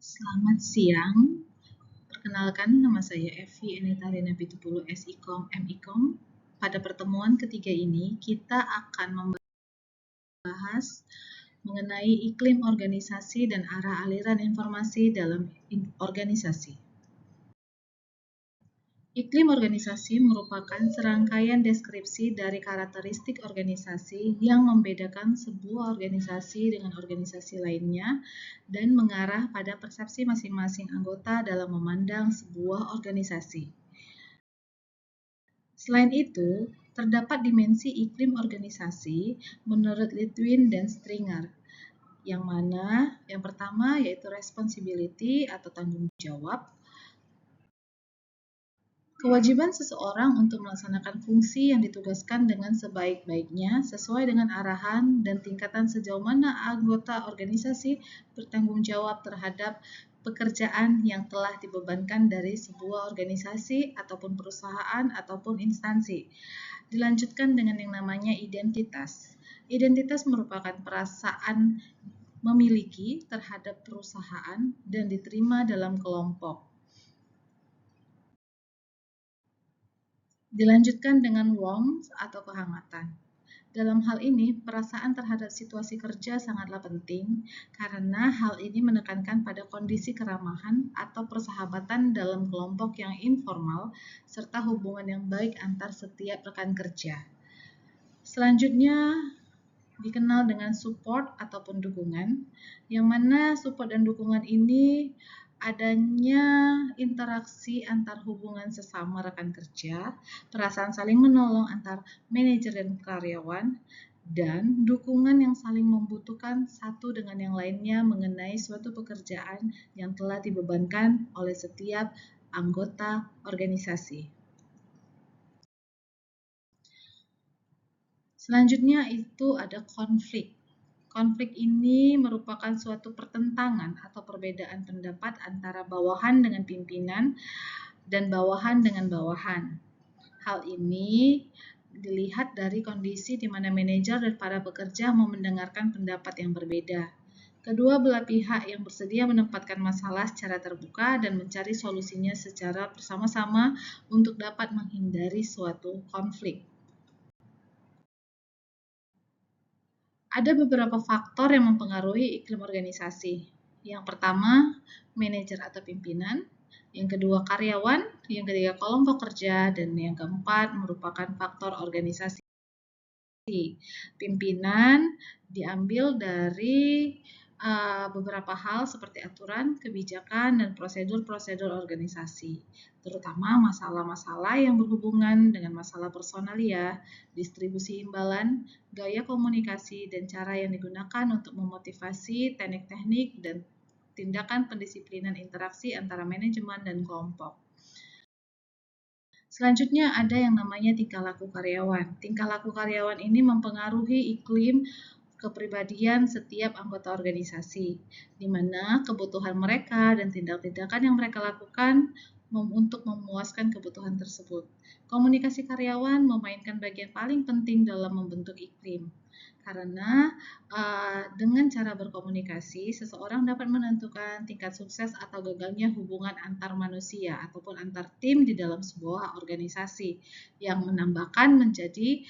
Selamat siang, perkenalkan nama saya Evi Enita Rina Pitupulu SIKOM MIKOM. Pada pertemuan ketiga ini kita akan membahas mengenai iklim organisasi dan arah aliran informasi dalam organisasi. Iklim organisasi merupakan serangkaian deskripsi dari karakteristik organisasi yang membedakan sebuah organisasi dengan organisasi lainnya dan mengarah pada persepsi masing-masing anggota dalam memandang sebuah organisasi. Selain itu, terdapat dimensi iklim organisasi menurut Litwin dan Stringer, yang mana yang pertama yaitu responsibility atau tanggung jawab. Kewajiban seseorang untuk melaksanakan fungsi yang ditugaskan dengan sebaik-baiknya sesuai dengan arahan dan tingkatan sejauh mana anggota organisasi bertanggung jawab terhadap pekerjaan yang telah dibebankan dari sebuah organisasi ataupun perusahaan ataupun instansi. Dilanjutkan dengan yang namanya identitas. Identitas merupakan perasaan memiliki terhadap perusahaan dan diterima dalam kelompok. Dilanjutkan dengan warmth atau kehangatan. Dalam hal ini, perasaan terhadap situasi kerja sangatlah penting karena hal ini menekankan pada kondisi keramahan atau persahabatan dalam kelompok yang informal serta hubungan yang baik antar setiap rekan kerja. Selanjutnya dikenal dengan support ataupun dukungan, yang mana support dan dukungan ini adanya interaksi antar hubungan sesama rekan kerja, perasaan saling menolong antar manajer dan karyawan, dan dukungan yang saling membutuhkan satu dengan yang lainnya mengenai suatu pekerjaan yang telah dibebankan oleh setiap anggota organisasi. Selanjutnya itu ada konflik. Konflik ini merupakan suatu pertentangan atau perbedaan pendapat antara bawahan dengan pimpinan dan bawahan dengan bawahan. Hal ini dilihat dari kondisi di mana manajer dan para pekerja mau mendengarkan pendapat yang berbeda. Kedua belah pihak yang bersedia menempatkan masalah secara terbuka dan mencari solusinya secara bersama-sama untuk dapat menghindari suatu konflik. Ada beberapa faktor yang mempengaruhi iklim organisasi. Yang pertama, manajer atau pimpinan. Yang kedua, karyawan. Yang ketiga, kelompok kerja. Dan yang keempat, merupakan faktor organisasi. Pimpinan diambil dari beberapa hal seperti aturan, kebijakan, dan prosedur-prosedur organisasi, terutama masalah-masalah yang berhubungan dengan masalah personalia, distribusi imbalan, gaya komunikasi, dan cara yang digunakan untuk memotivasi teknik-teknik dan tindakan pendisiplinan interaksi antara manajemen dan kelompok. Selanjutnya ada yang namanya tingkah laku karyawan. Tingkah laku karyawan ini mempengaruhi iklim kepribadian setiap anggota organisasi, di mana kebutuhan mereka dan tindak-tindakan yang mereka lakukan untuk memuaskan kebutuhan tersebut. Komunikasi karyawan memainkan bagian paling penting dalam membentuk iklim, karena dengan cara berkomunikasi, seseorang dapat menentukan tingkat sukses atau gagalnya hubungan antar manusia ataupun antar tim di dalam sebuah organisasi, yang menambahkan menjadi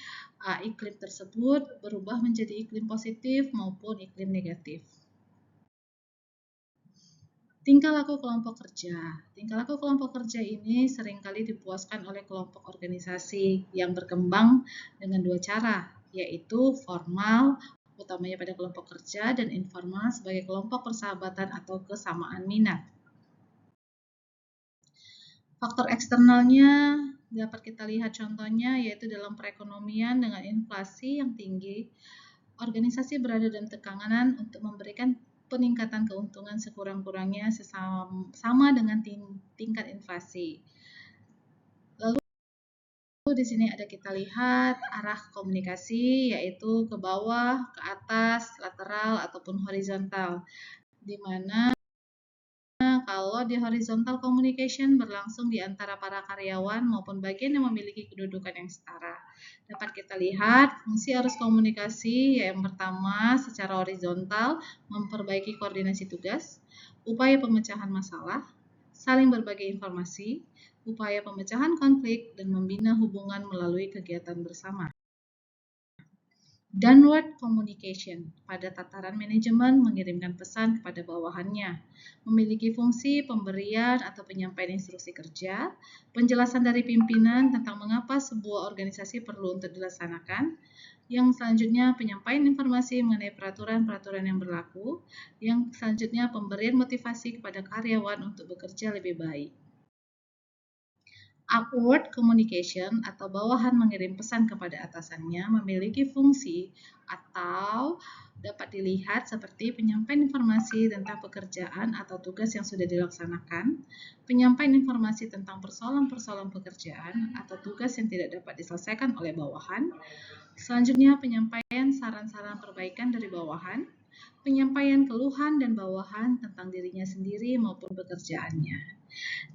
iklim tersebut berubah menjadi iklim positif maupun iklim negatif. Tingkah laku kelompok kerja. Tingkah laku kelompok kerja ini seringkali dipuaskan oleh kelompok organisasi yang berkembang dengan dua cara, yaitu formal, utamanya pada kelompok kerja, dan informal sebagai kelompok persahabatan atau kesamaan minat. Faktor eksternalnya dapat kita lihat contohnya yaitu dalam perekonomian dengan inflasi yang tinggi, organisasi berada dalam tekanan untuk memberikan peningkatan keuntungan sekurang-kurangnya sama dengan tingkat inflasi. Lalu di sini ada kita lihat arah komunikasi yaitu ke bawah, ke atas, lateral ataupun horizontal, di mana Sebaliknya, kalau di horizontal communication berlangsung di antara para karyawan maupun bagian yang memiliki kedudukan yang setara. Dapat kita lihat fungsi arus komunikasi yang pertama secara horizontal memperbaiki koordinasi tugas, upaya pemecahan masalah, saling berbagi informasi, upaya pemecahan konflik, dan membina hubungan melalui kegiatan bersama. Downward communication pada tataran manajemen mengirimkan pesan kepada bawahannya, memiliki fungsi pemberian atau penyampaian instruksi kerja, penjelasan dari pimpinan tentang mengapa sebuah organisasi perlu untuk dilaksanakan, yang selanjutnya penyampaian informasi mengenai peraturan-peraturan yang berlaku, yang selanjutnya pemberian motivasi kepada karyawan untuk bekerja lebih baik. Upward communication atau bawahan mengirim pesan kepada atasannya memiliki fungsi atau dapat dilihat seperti penyampaian informasi tentang pekerjaan atau tugas yang sudah dilaksanakan, penyampaian informasi tentang persoalan-persoalan pekerjaan atau tugas yang tidak dapat diselesaikan oleh bawahan, selanjutnya penyampaian saran-saran perbaikan dari bawahan, penyampaian keluhan dan bawahan tentang dirinya sendiri maupun pekerjaannya.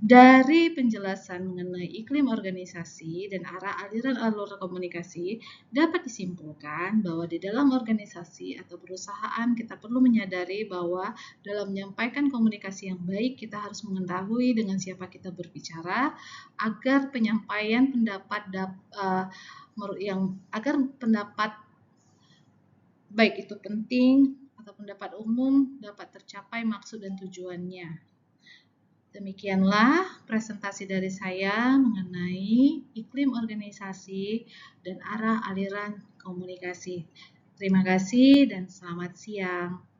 Dari penjelasan mengenai iklim organisasi dan arah aliran alur komunikasi, dapat disimpulkan bahwa di dalam organisasi atau perusahaan kita perlu menyadari bahwa dalam menyampaikan komunikasi yang baik, kita harus mengetahui dengan siapa kita berbicara agar penyampaian pendapat agar pendapat baik itu penting atau pendapat umum dapat tercapai maksud dan tujuannya. Demikianlah presentasi dari saya mengenai iklim organisasi dan arah aliran komunikasi. Terima kasih dan selamat siang.